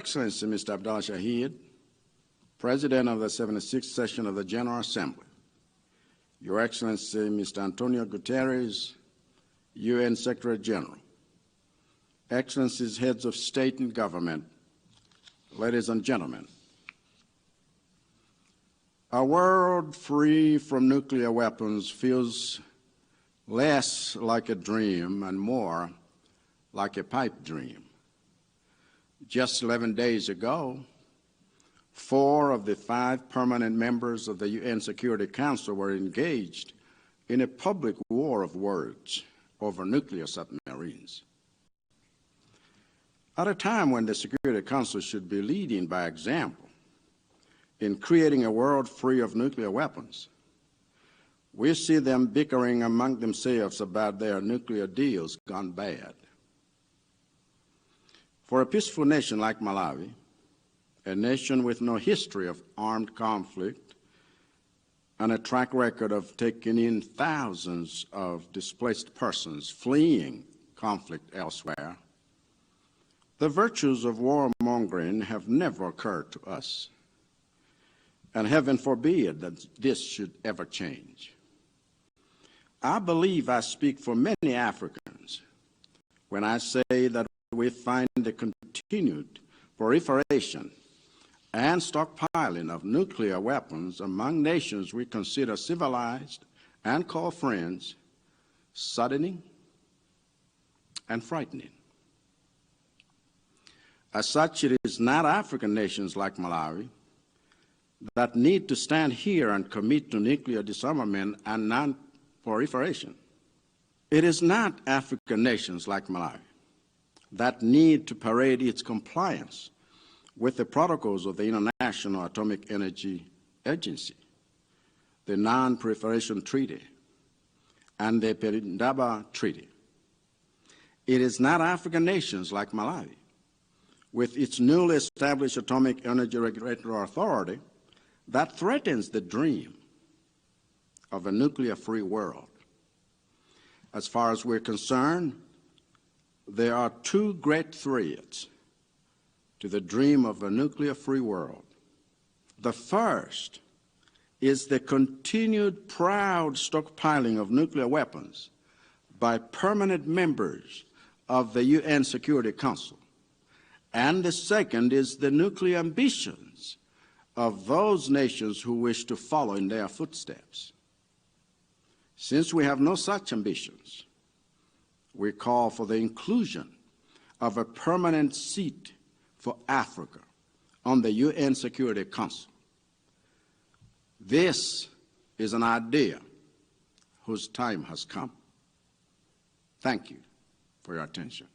Excellency Mr. Abdallah Shahid, President of the 76th Session of the General Assembly, Your Excellency Mr. Antonio Guterres, UN Secretary General, Excellencies, Heads of State and Government, ladies and gentlemen, a world free from nuclear weapons feels less like a dream and more like a pipe dream. Just 11 days ago, 4 of the 5 permanent members of the UN Security Council were engaged in a public war of words over nuclear submarines. At a time when the Security Council should be leading by example in creating a world free of nuclear weapons, we see them bickering among themselves about their nuclear deals gone bad. For a peaceful nation like Malawi, a nation with no history of armed conflict and a track record of taking in thousands of displaced persons fleeing conflict elsewhere, the virtues of warmongering have never occurred to us. And heaven forbid that this should ever change. I believe I speak for many Africans when I say that we find the continued proliferation and stockpiling of nuclear weapons among nations we consider civilized and call friends saddening and frightening. As such, it is not African nations like Malawi that need to stand here and commit to nuclear disarmament and non-proliferation. It is not African nations like Malawi that need to parade its compliance with the protocols of the International Atomic Energy Agency, the Non-Proliferation Treaty, and the Perindaba Treaty. It is not African nations like Malawi, with its newly established Atomic Energy Regulatory Authority, that threatens the dream of a nuclear-free world. As far as we're concerned, there are 2 great threats to the dream of a nuclear-free world. The first is the continued proud stockpiling of nuclear weapons by permanent members of the UN Security Council. And the second is the nuclear ambitions of those nations who wish to follow in their footsteps. Since we have no such ambitions, we call for the inclusion of a permanent seat for Africa on the UN Security Council. This is an idea whose time has come. Thank you for your attention.